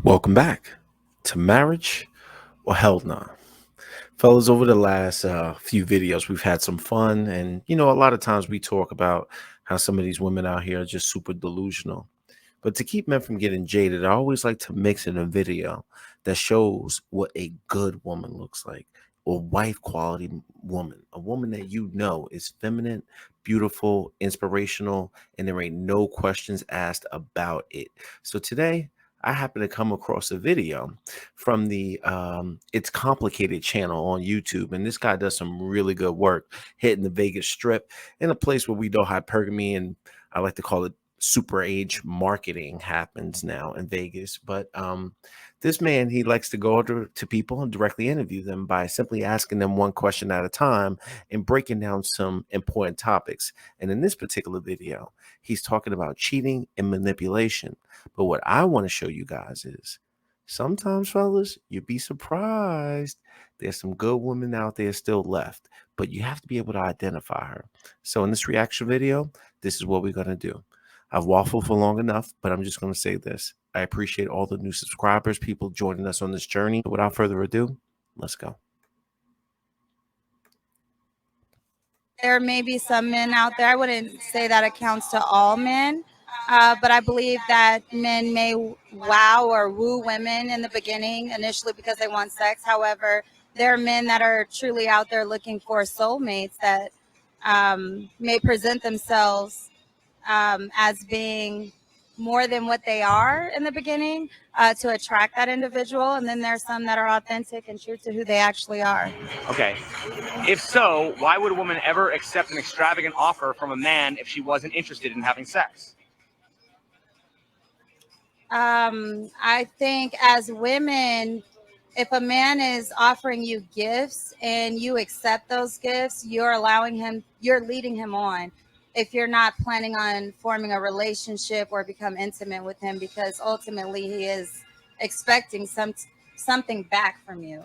Welcome back to Marriage or Hell Nah. Fellas, over the last few videos, we've had some fun. And, a lot of times we talk about how some of these women out here are just super delusional. But to keep men from getting jaded, I always like to mix in a video that shows what a good woman looks like, a wife quality woman, a woman that is feminine, beautiful, inspirational, and there ain't no questions asked about it. So today, I happen to come across a video from the It's Complicated channel on YouTube, and this guy does some really good work hitting the Vegas Strip in a place where we know hypergamy and I like to call it super age marketing happens now in Vegas. But this man, he likes to go to people and directly interview them by simply asking them one question at a time and breaking down some important topics. And in this particular video, he's talking about cheating and manipulation. But what I want to show you guys is sometimes, fellas, you'd be surprised. There's some good women out there still left, but you have to be able to identify her. So in this reaction video, this is what we're going to do. I've waffled for long enough, but I'm just going to say this. I appreciate all the new subscribers, people joining us on this journey. Without further ado, let's go. There may be some men out there. I wouldn't say that accounts to all men, but I believe that men may wow or woo women in the beginning initially because they want sex. However, there are men that are truly out there looking for soulmates that may present themselves as being more than what they are in the beginning to attract that individual. And then there's some that are authentic and true to who they actually are. Okay. If so, why would a woman ever accept an extravagant offer from a man if she wasn't interested in having sex? I think as women, if a man is offering you gifts and you accept those gifts, you're leading him on. If you're not planning on forming a relationship or become intimate with him, because ultimately he is expecting something back from you.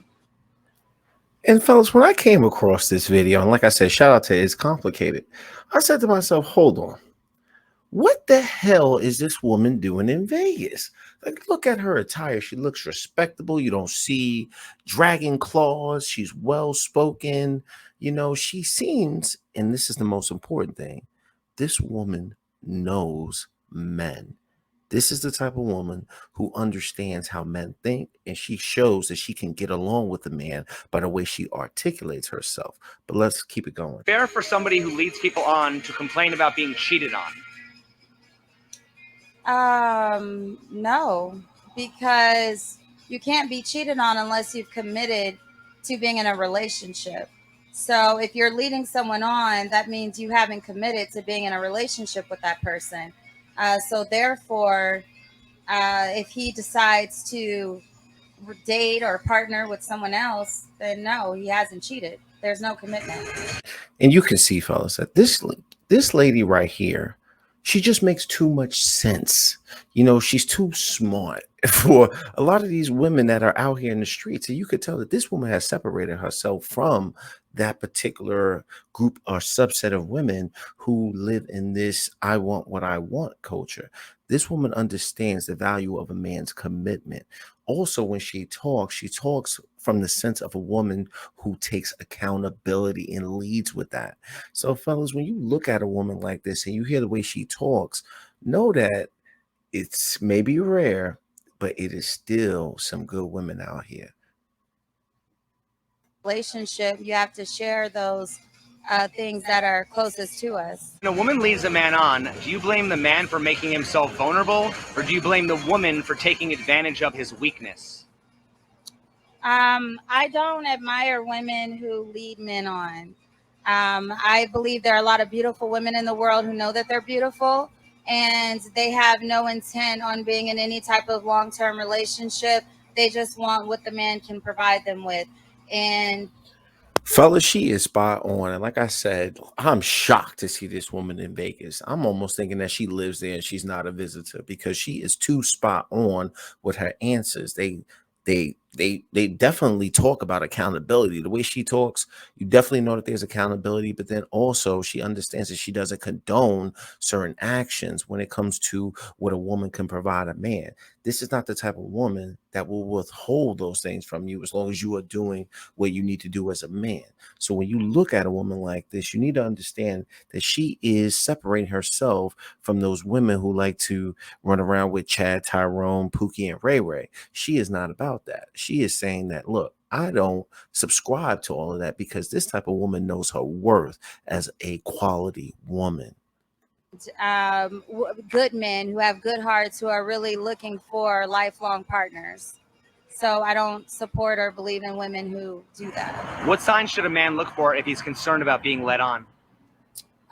And fellas, when I came across this video, and like I said, shout out to It's Complicated, I said to myself, hold on. What the hell is this woman doing in Vegas? Like, look at her attire. She looks respectable. You don't see dragon claws. She's well spoken. She seems, and this is the most important thing, this woman knows men. This is the type of woman who understands how men think, and she shows that she can get along with a man by the way she articulates herself. But let's keep it going. Fair for somebody who leads people on to complain about being cheated on? No, because you can't be cheated on unless you've committed to being in a relationship. So if you're leading someone on, that means you haven't committed to being in a relationship with that person. So therefore, if he decides to date or partner with someone else, then no, he hasn't cheated. There's no commitment. And you can see, fellas, that this lady right here, she just makes too much sense. She's too smart for a lot of these women that are out here in the streets. And you could tell that this woman has separated herself from that particular group or subset of women who live in this I want what I want culture. This woman understands the value of a man's commitment. Also, when she talks from the sense of a woman who takes accountability and leads with that. So, fellas, when you look at a woman like this and you hear the way she talks, know that it's maybe rare, but it is still some good women out here. Relationship, you have to share those things that are closest to us. When a woman leads a man on, do you blame the man for making himself vulnerable, or do you blame the woman for taking advantage of his weakness? I don't admire women who lead men on. I believe there are a lot of beautiful women in the world who know that they're beautiful and they have no intent on being in any type of long-term relationship. They just want what the man can provide them with. And fellas, she is spot on. And like I said, I'm shocked to see this woman in Vegas. I'm almost thinking that she lives there and she's not a visitor because she is too spot on with her answers. They they definitely talk about accountability. The way she talks, you definitely know that there's accountability, but then also she understands that she doesn't condone certain actions when it comes to what a woman can provide a man. This is not the type of woman that will withhold those things from you as long as you are doing what you need to do as a man. So when you look at a woman like this, you need to understand that she is separating herself from those women who like to run around with Chad, Tyrone, Pookie, and Ray Ray. She is not about that. She is saying that, look, I don't subscribe to all of that because this type of woman knows her worth as a quality woman. Good men who have good hearts who are really looking for lifelong partners. So I don't support or believe in women who do that. What signs should a man look for if he's concerned about being led on?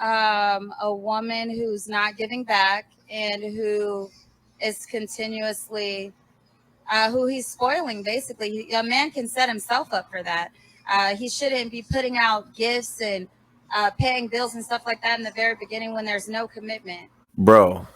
A woman who's not giving back and who is continuously who he's spoiling. Basically, a man can set himself up for that. He shouldn't be putting out gifts and paying bills and stuff like that in the very beginning when there's no commitment. Bro,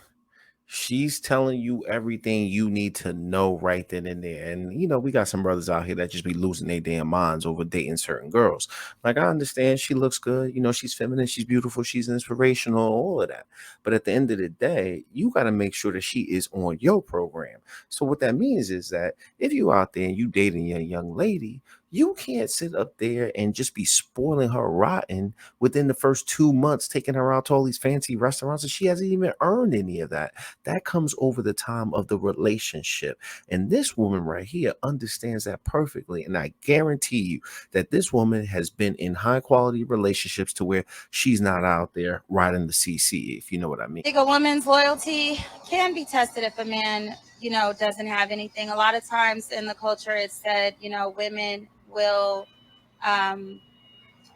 she's telling you everything you need to know right then and there. And we got some brothers out here that just be losing their damn minds over dating certain girls. Like, I understand she looks good, she's feminine, she's beautiful, she's inspirational, all of that. But at the end of the day, you got to make sure that she is on your program. So what that means is that if you out there and you dating a young lady, you can't sit up there and just be spoiling her rotten within the first 2 months, taking her out to all these fancy restaurants, and she hasn't even earned any of that. That comes over the time of the relationship. And this woman right here understands that perfectly. And I guarantee you that this woman has been in high quality relationships to where she's not out there riding the CC, if you know what I mean. I think a woman's loyalty can be tested if a man, doesn't have anything. A lot of times in the culture, it's said, women will um,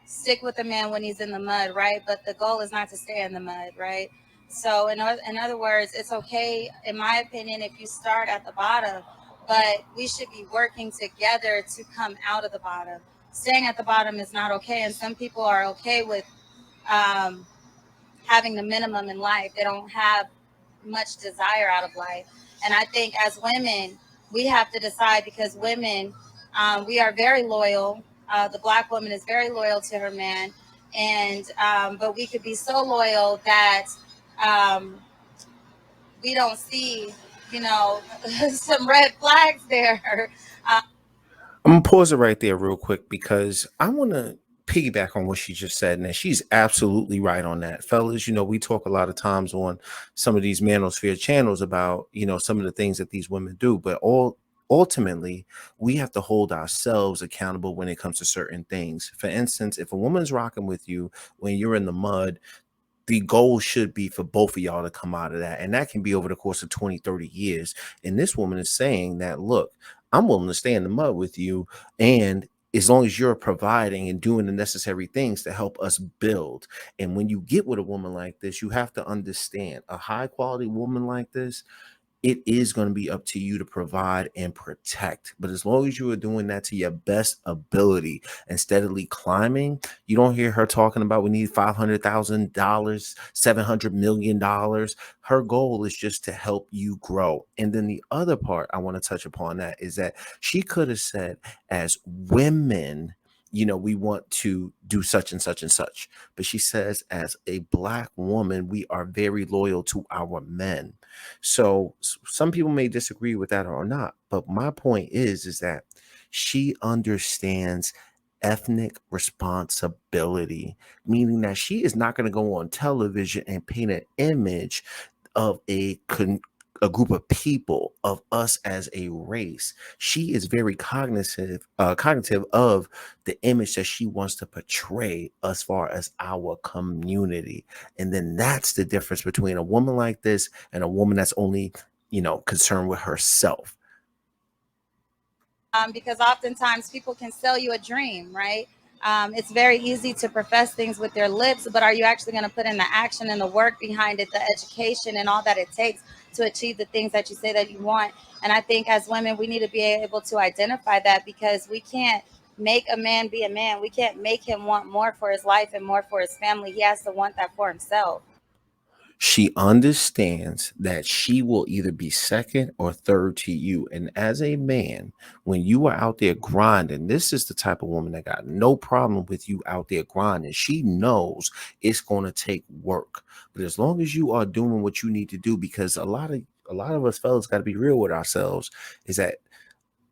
stick with a man when he's in the mud, right? But the goal is not to stay in the mud, right? So, in other words, it's okay, in my opinion, if you start at the bottom, but we should be working together to come out of the bottom. Staying at the bottom is not okay, and some people are okay with um, having the minimum in life. They don't have much desire out of life. And I think as women, we have to decide because women, we are very loyal. The black woman is very loyal to her man, and but we could be so loyal that um, we don't see, you know, some red flags there. I'm gonna pause it right there real quick because I want to piggyback on what she just said, and that she's absolutely right on that, fellas. We talk a lot of times on some of these manosphere channels about some of the things that these women do, but ultimately we have to hold ourselves accountable when it comes to certain things. For instance, if a woman's rocking with you when you're in the mud, the goal should be for both of y'all to come out of that. And that can be over the course of 20, 30 years. And this woman is saying that, look, I'm willing to stay in the mud with you. And as long as you're providing and doing the necessary things to help us build. And when you get with a woman like this, you have to understand a high quality woman like this, it is going to be up to you to provide and protect. But as long as you are doing that to your best ability and steadily climbing, you don't hear her talking about we need $500,000, $700 million. Her goal is just to help you grow. And then the other part I want to touch upon that is that she could have said, as women, we want to do such and such and such. But she says, as a black woman, we are very loyal to our men. So some people may disagree with that or not, but my point is that she understands ethnic responsibility, meaning that she is not going to go on television and paint an image of a group of people, of us as a race. She is very cognitive of the image that she wants to portray as far as our community. And then that's the difference between a woman like this and a woman that's only concerned with herself. Because oftentimes people can sell you a dream, right? It's very easy to profess things with their lips, but are you actually going to put in the action and the work behind it, the education and all that it takes to achieve the things that you say that you want? And I think as women, we need to be able to identify that because we can't make a man be a man. We can't make him want more for his life and more for his family. He has to want that for himself. She understands that she will either be second or third to you. And as a man, when you are out there grinding, this is the type of woman that got no problem with you out there grinding. She knows it's going to take work. But as long as you are doing what you need to do, because a lot of us fellas got to be real with ourselves, is that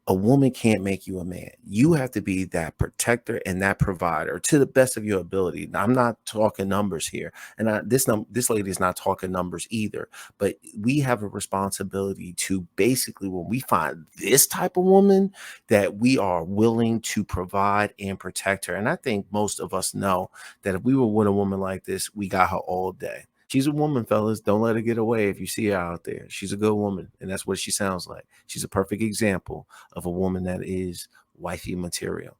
a woman can't make you a man. You have to be that protector and that provider to the best of your ability. Now, I'm not talking numbers here, and this lady is not talking numbers either. But we have a responsibility to basically, when we find this type of woman, that we are willing to provide and protect her. And I think most of us know that if we were with a woman like this, we got her all day. She's a woman, fellas. Don't let her get away if you see her out there. She's a good woman, and that's what she sounds like. She's a perfect example of a woman that is wifey material.